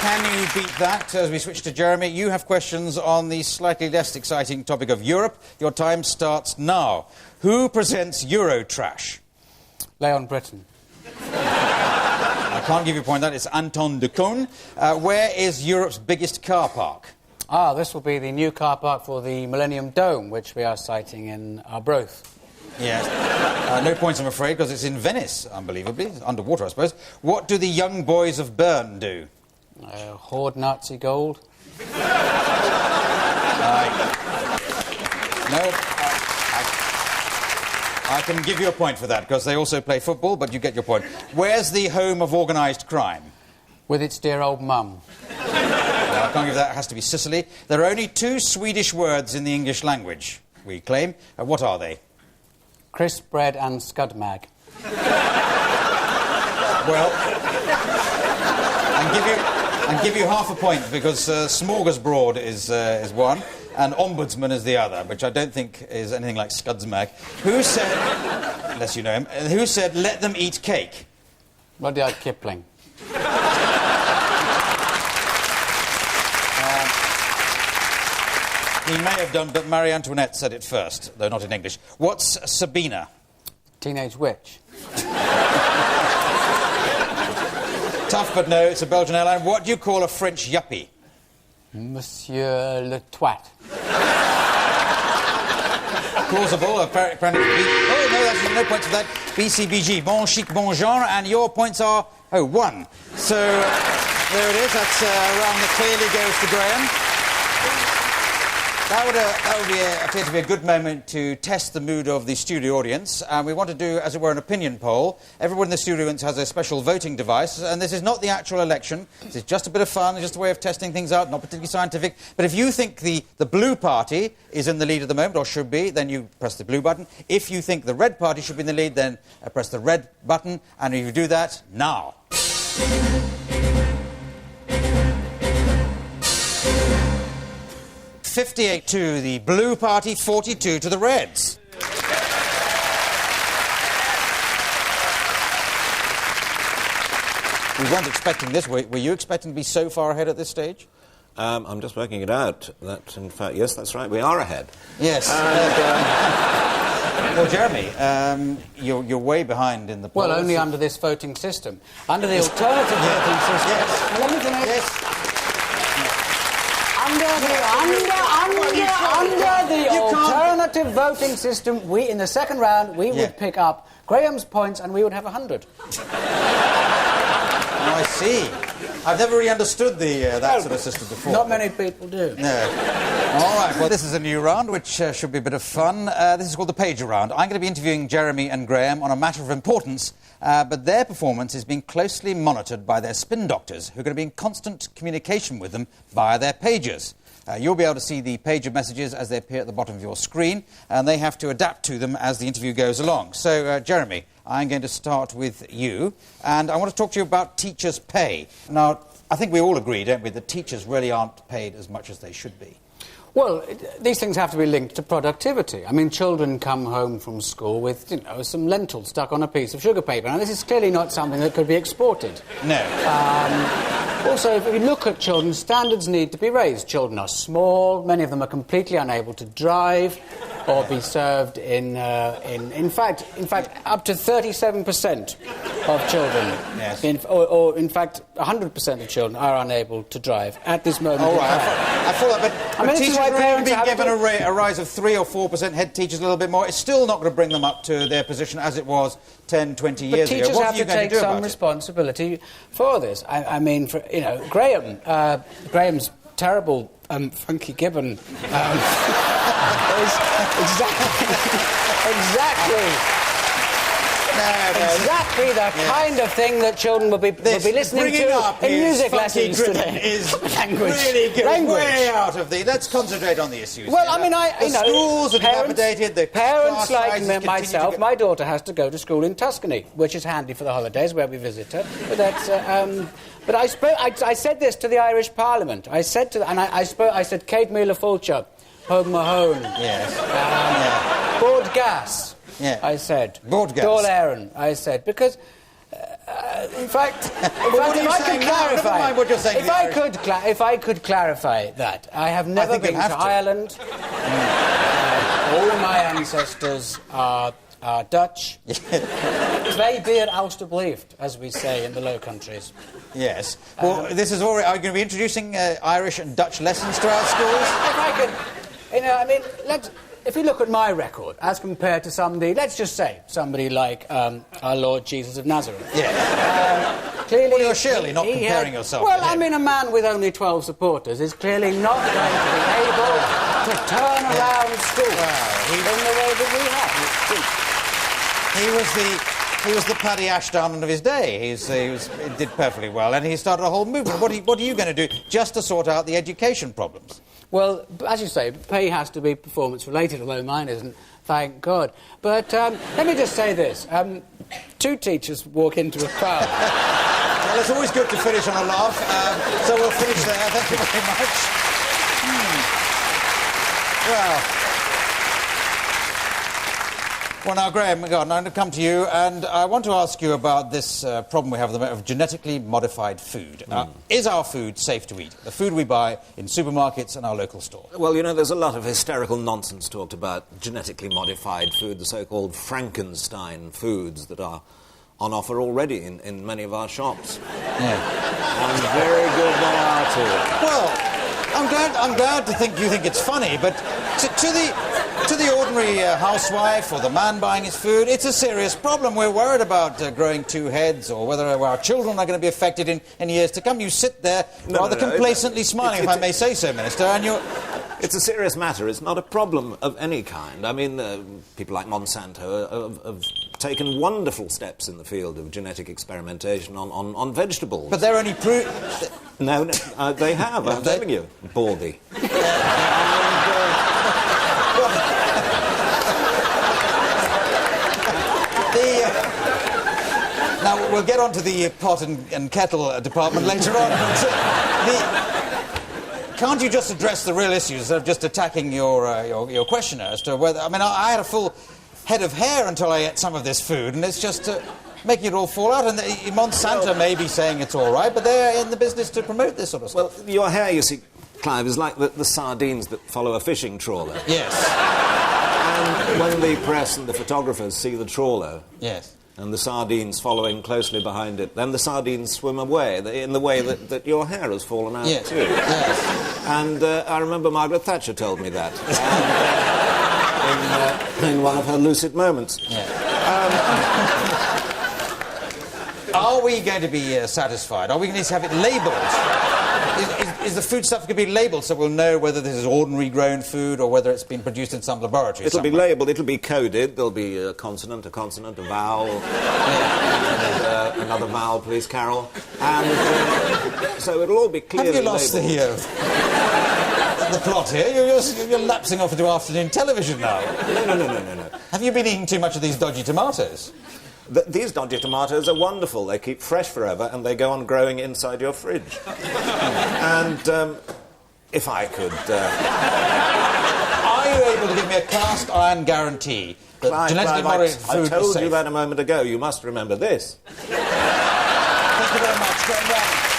can you beat that? As we switch to Jeremy, you have questions on the slightly less exciting topic of Europe. Your time starts now. Who presents Eurotrash? Leon Britton. I can't give you a point on that. It's Anton de Caunes. Where is Europe's biggest car park? Ah, this will be the new car park for the Millennium Dome, which we are siting in Arbroath. Yes. No points, I'm afraid, because it's in Venice, unbelievably. It's underwater, I suppose. What do the young boys of Bern do? Hoard Nazi gold. I can give you a point for that, because they also play football, but you get your point. Where's the home of organised crime? With its dear old mum. I can't give that. It has to be Sicily. There are only 2 Swedish words in the English language, we claim. What are they? Crisp bread and scudmag. Well, I'll give you half a point, because smorgasbord is one, and ombudsman is the other, which I don't think is anything like scudsmag. Who said, unless you know him, who said, let them eat cake? Rudyard Kipling. He may have done, but Marie Antoinette said it first, though not in English. What's Sabina? Teenage witch. Tough, but no, it's a Belgian airline. What do you call a French yuppie? Monsieur le Twat. Plausible, apparently. Oh, no, that's no points for that. BCBG, bon chic, bon genre, and your points are, 1. So, there it is. That's round that clearly goes to Graeme. That would appear to be a good moment to test the mood of the studio audience. And we want to do, as it were, an opinion poll. Everyone in the studio audience has a special voting device. And this is not the actual election. This is just a bit of fun, just a way of testing things out, not particularly scientific. But if you think the blue party is in the lead at the moment, or should be, then you press the blue button. If you think the red party should be in the lead, then press the red button. And if you do that, now. 58 to the blue party, 42 to the Reds. We weren't expecting this. Were you expecting to be so far ahead at this stage? I'm just working it out. That, in fact, yes, that's right. We are ahead. Yes. Well, Jeremy, you're way behind in the polls. Well, only under this voting system. Under the alternative voting system. Yes. Let me finish. Yes. Under the alternative voting system, in the second round, we would pick up Graeme's points and we would have 100. Oh, I see. I've never really understood that sort of system before. Not many people do. No. All right, well, this is a new round, which should be a bit of fun. This is called the Pager Round. I'm going to be interviewing Jeremy and Graeme on a matter of importance, but their performance is being closely monitored by their spin doctors, who are going to be in constant communication with them via their pagers. You'll be able to see the pager messages as they appear at the bottom of your screen, and they have to adapt to them as the interview goes along. So, Jeremy, I'm going to start with you, and I want to talk to you about teachers' pay. Now, I think we all agree, don't we, that teachers really aren't paid as much as they should be. Well, these things have to be linked to productivity. I mean, children come home from school with, some lentils stuck on a piece of sugar paper. Now, this is clearly not something that could be exported. No. Also, if you look at children, standards need to be raised. Children are small. Many of them are completely unable to drive or be served in fact, up to 37% of children, yes. in fact, 100% of children are unable to drive at this moment. Oh, right. I thought that, but teachers are being given a rise of 3 or 4%, head teachers a little bit more. It's still not going to bring them up to their position as it was 10, 20 years ago. But teachers have to take some responsibility for this. I mean, Graeme's terrible Funky Gibbon is exactly the kind of thing that children will be listening to in music lessons today. Is language. Really getting way out of the... Let's concentrate on the issues. Well, I mean, the schools are dilapidated, the parents like myself, my daughter has to go to school in Tuscany, which is handy for the holidays where we visit her. But that's... But I said this to the Irish Parliament. I said, Kate Miller-Fulcher, Home Mahone. Yes. Board gas. Yeah. I said. Board gas. Dáil Éireann, I said. Because In fact, what are you saying now? Never mind what you're saying to the Irish. If I could clarify that, I have never been to Ireland. All my ancestors are Dutch. They be it ausgebleeft, as we say in the Low Countries. Yes. Well, this is already... Are you going to be introducing Irish and Dutch lessons to our schools? If I could... You know, I mean, if you look at my record, as compared to somebody... Let's just say, somebody like our Lord Jesus of Nazareth. Yes. Clearly... Well, you're surely not comparing yourself Well, to him. I mean, a man with only 12 supporters is clearly not going to be able to turn around school in the way that we have. He was the Paddy Ashdown of his day. He did perfectly well, and he started a whole movement. What are you going to do just to sort out the education problems? Well, as you say, pay has to be performance-related, although mine isn't, thank God. But let me just say this. Two teachers walk into a crowd. Well, it's always good to finish on a laugh, so we'll finish there. Thank you very much. Well, now, Graeme, I'm going to come to you, and I want to ask you about this problem we have of genetically modified food. Is our food safe to eat? The food we buy in supermarkets and our local store? Well, you know, there's a lot of hysterical nonsense talked about genetically modified food, the so-called Frankenstein foods that are on offer already in many of our shops. Yeah. And very good they are, too. Well, I'm glad to think you think it's funny, but to the ordinary housewife or the man buying his food, it's a serious problem. We're worried about growing two heads or whether our children are going to be affected in years to come. You sit there rather complacently smiling, if I may say so, Minister, and you're... It's a serious matter. It's not a problem of any kind. I mean, people like Monsanto have taken wonderful steps in the field of genetic experimentation on vegetables. But they're only No, they have, I'm telling you. Baldy. Now, we'll get on to the pot and kettle department later on. Can't you just address the real issues instead of just attacking your questioner as to whether... I mean, I had a full head of hair until I ate some of this food, and it's just making it all fall out. And Monsanto may be saying it's all right, but they're in the business to promote this sort of stuff. Well, your hair, you see, Clive, is like the sardines that follow a fishing trawler. Yes. And when the press and the photographers see the trawler... Yes. And the sardines following closely behind it, then the sardines swim away in the way that your hair has fallen out too. Yes. And I remember Margaret Thatcher told me that in one of her lucid moments. Yeah. Are we going to be satisfied? Are we going to have it labelled? Is the foodstuff going to be labelled so we'll know whether this is ordinary grown food or whether it's been produced in some laboratory? It'll be labelled, it'll be coded, there'll be a consonant, a vowel, and, another vowel, please, Carol. And so it'll all be clearly labelled. Have you lost the plot here? You're lapsing off into afternoon television now. No. Have you been eating too much of these dodgy tomatoes? These dodgy tomatoes are wonderful. They keep fresh forever and they go on growing inside your fridge. And if I could... Are you able to give me a cast iron guarantee that genetically modified food is safe? I told you that a moment ago. You must remember this. Thank you very much.